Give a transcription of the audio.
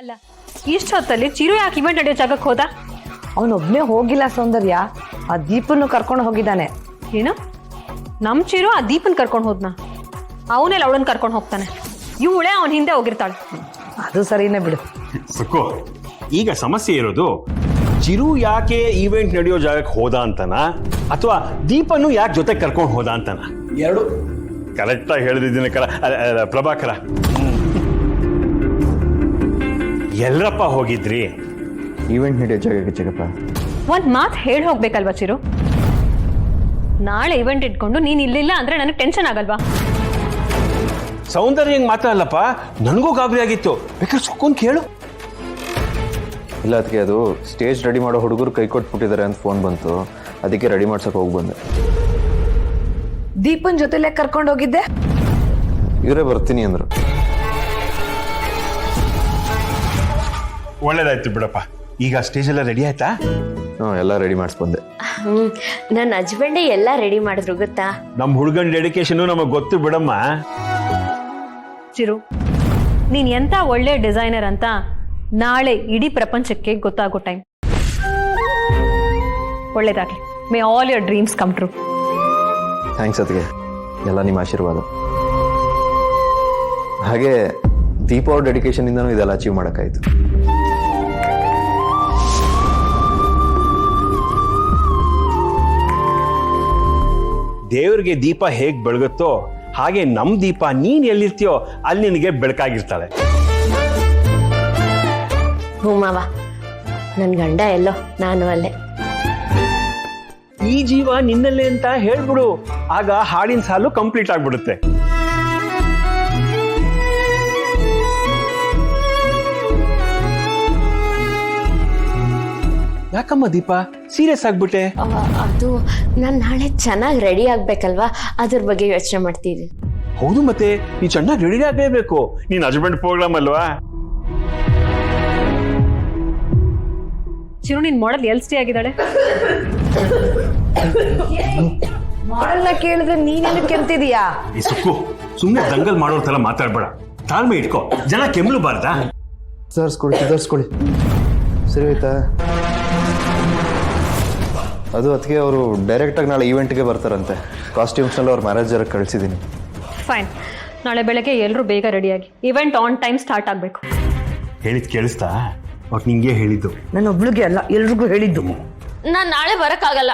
ಅಲ್ಲ ಇಷ್ಟೊತ್ತಲ್ಲಿ ಚಿರು ಯಾಕೆ ಇವೆಂಟ್ ನಡೆಯೋ ಜಾಗಕ್ಕೆ ಹೋದ? ಅವನೊಬ್ನೇ ಹೋಗಿಲ್ಲ ಸೌಂದರ್ಯ, ಆ ದೀಪನ್ನು ಕರ್ಕೊಂಡು ಹೋಗಿದ್ದಾನೆ. ಏನು ನಮ್ ಚಿರು ಆ ದೀಪನ್ ಕರ್ಕೊಂಡು ಹೋದ್ನ? ಅವನೆಲ್ಲ ಅವಳನ್ನ ಕರ್ಕೊಂಡು ಹೋಗ್ತಾನೆ, ಇವಳೆ ಅವನ ಹಿಂದೆ ಹೋಗಿರ್ತಾಳೆ. ಅದು ಸರಿನೇ ಬಿಡು. ಸುಕ್ಕು, ಈಗ ಸಮಸ್ಯೆ ಇರೋದು ಚಿರು ಯಾಕೆ ಈವೆಂಟ್ ನಡೆಯೋ ಜಾಗಕ್ಕೆ ಹೋದ ಅಂತನ ಅಥವಾ ದೀಪನು ಯಾಕೆ ಜೊತೆ ಕರ್ಕೊಂಡು ಹೋದ ಅಂತನ? ಎರಡು ಕರೆಕ್ಟಾಗಿ ಹೇಳಿದ್ದೀನಿ ಪ್ರಭಾಕರ. ಎಲ್ಲರಪ್ಪ ಹೋಗಿದ್ರಿ? ಈವೆಂಟ್ ನಡೆಯೋ ಜಾಗಕ್ಕೆ ಚಿಕ್ಕಪ್ಪ. ಒಂದ್ ಮಾತು ಹೇಳಿ ಹೋಗ್ಬೇಕಲ್ವಾ ಚಿರು? ನಾಳೆ ಇವೆಂಟ್ ಇಟ್ಕೊಂಡು ನೀನ್ ಇಲ್ಲಿಲ್ಲ ಅಂದ್ರೆ ನನಗೆ ಟೆನ್ಷನ್ ಆಗಲ್ವಾ? ಸೌಂದರ್ಯಂಗೆ ಮಾತ್ರ ಅಲ್ಲಪ್ಪ, ನನಗೂ ಗಾಬರಿ ಆಗಿತ್ತು. ಬೇಕಾದ್ರೆ ಸುಕ್ಕುನ್ ಕೇಳು. ಇಲ್ಲ ಅದಕ್ಕೆ ಅದು ಸ್ಟೇಜ್ ರೆಡಿ ಮಾಡೋ ಹುಡುಗರು ಕೈ ಕೊಟ್ಬಿಟ್ಟಿದ್ದಾರೆ ಅಂತ ಫೋನ್ ಬಂತು, ಅದಕ್ಕೆ ರೆಡಿ ಮಾಡ್ಸಕ್ಕೆ ಹೋಗಿ ಬಂದೆ. ದೀಪನ್ ಜೊತೆಲೆ ಕರ್ಕೊಂಡು ಹೋಗಿದ್ದೆ? ಇವರೇ ಬರ್ತೀನಿ ಅಂದ್ರು. ಒಳ್ಳೇದಾಯ್ತು ಬಿಡಪ್ಪ. ಈಗ ಸ್ಟೇಜ್ ಎಲ್ಲ ರೆಡಿ ಆಯ್ತಾ? ಎಲ್ಲ ರೆಡಿ ಮಾಡಿಸ್ಬಂದೆ. ನನ್ನ ಹಸ್ಬೆಂಡೇ ಎಲ್ಲ ರೆಡಿ ಮಾಡಿದ್ರು ಗೊತ್ತಾ. ನಮ್ಮ ಹುಡುಗನ ಡೆಡಿಕೇಶನ್ ನಮಗ್ ಗೊತ್ತು ಬಿಡಮ್ಮ. ಚಿರು, ನೀನ್ ಎಂತ ಒಳ್ಳೆ ಡಿಸೈನರ್ ಅಂತ ನಾಳೆ ಇಡೀ ಪ್ರಪಂಚಕ್ಕೆ ಗೊತ್ತಾಗೋ ಟೈಮ್. ಒಳ್ಳೇದಾಗ್ಲಿ. May all your dreams come true. Thanks ಅದಕ್ಕೆ, ಎಲ್ಲ ನಿಮ್ಮ ಆಶೀರ್ವಾದ. ಹಾಗೆ ದೀಪ ಅವ್ರ ಡೆಡಿಕೇಶನ್ ಇಂದನೂ ಇದೆಲ್ಲ ಅಚೀವ್ ಮಾಡೋಕ್ಕಾಯ್ತು. ದೇವ್ರಿಗೆ ದೀಪ ಹೇಗ್ ಬೆಳಗುತ್ತೋ ಹಾಗೆ ನಮ್ ದೀಪ ನೀನ್ ಎಲ್ಲಿರ್ತೀಯೋ ಅಲ್ಲಿ ನಿನಗೆ ಬೆಳಕಾಗಿರ್ತಾಳೆ. ಮಾವ, ನನ್ ಗಂಡ ಎಲ್ಲೋ, ನಾನು ಅಲ್ಲೇ. ಈ ಜೀವ ನಿನ್ನಲ್ಲೇ ಅಂತ ಹೇಳ್ಬಿಡು, ಆಗ ಹಾಡಿನ ಸಾಲು ಕಂಪ್ಲೀಟ್ ಆಗ್ಬಿಡುತ್ತೆ. ಯಾಕಮ್ಮ ದೀಪ ಸೀರಿಯಸ್ ಆಗ್ಬಿಟ್ಟೆ? ಅದು ನಾನು ನಾಳೆ ಚೆನ್ನಾಗಿ ರೆಡಿ ಆಗ್ಬೇಕಲ್ವಾ, ಅದ್ರ ಬಗ್ಗೆ ಯೋಚನೆ ಮಾಡ್ತಿದ್ದೆ. ಹೌದು, ಮತ್ತೆ ನೀ ಚೆನ್ನಾಗಿ ರೆಡಿ ಆಗಲೇಬೇಕು. ನೀನ್ ಹಸ್ಬೆಂಡ್ ಪ್ರೋಗ್ರಾಮ್ ಅಲ್ವಾ? ಚಿರು, ನಿನ್ ಮಾಡೆಲ್ ಎಲ್ ಸ್ಟೇ ಆಗಿದ್ದಾಳೆ? ಮಾಡಲ್ನ ಕೇಳಿದ್ರೆ ನೀನೇನು ಕೆಂತಿದೀಯಾ? ಈ ಸುಕ್ಕು, ಸುಮ್ಮನೆ ದಂಗಲ್ ಮಾಡೋರ್ ತರ ಮಾತಾಡ್ಬೇಡ. ತಾಳ್ಮೆ ಇಟ್ಕೋ, ಜನ ಕೆಮ್ಲಬಾರ್ದಾ? ಸುಧಾರಿಸ್ಕೊಳ್ಳಿ. ಸರಿ ಆಯ್ತಾ? ಅದು ಅದಕ್ಕೆ ಅವರು ಡೈರೆಕ್ಟಾಗಿ ನಾಳೆ ಈವೆಂಟ್ಗೆ ಬರ್ತಾರಂತೆ. ಕಾಸ್ಟ್ಯೂಮ್ಸ್ನಲ್ಲಿ ಅವ್ರ ಮ್ಯಾನೇಜರ್ ಕಳಿಸಿದ್ದೀನಿ. ಫೈನ್. ನಾಳೆ ಬೆಳಗ್ಗೆ ಎಲ್ಲರೂ ಬೇಗ ರೆಡಿಯಾಗಿ ಇವೆಂಟ್ ಆನ್ ಟೈಮ್ ಸ್ಟಾರ್ಟ್ ಆಗಬೇಕು. ಹೇಳಿದ್ ಕೇಳಿಸ್ತಾ? ಅವ್ರು ನಿಂಗೆ ಹೇಳಿದ್ದು. ನಾನು ಒಬ್ಳಿಗೆ ಅಲ್ಲ, ಎಲ್ರಿಗೂ ಹೇಳಿದ್ದು. ನಾನು ನಾಳೆ ಬರಕ್ಕಾಗಲ್ಲ.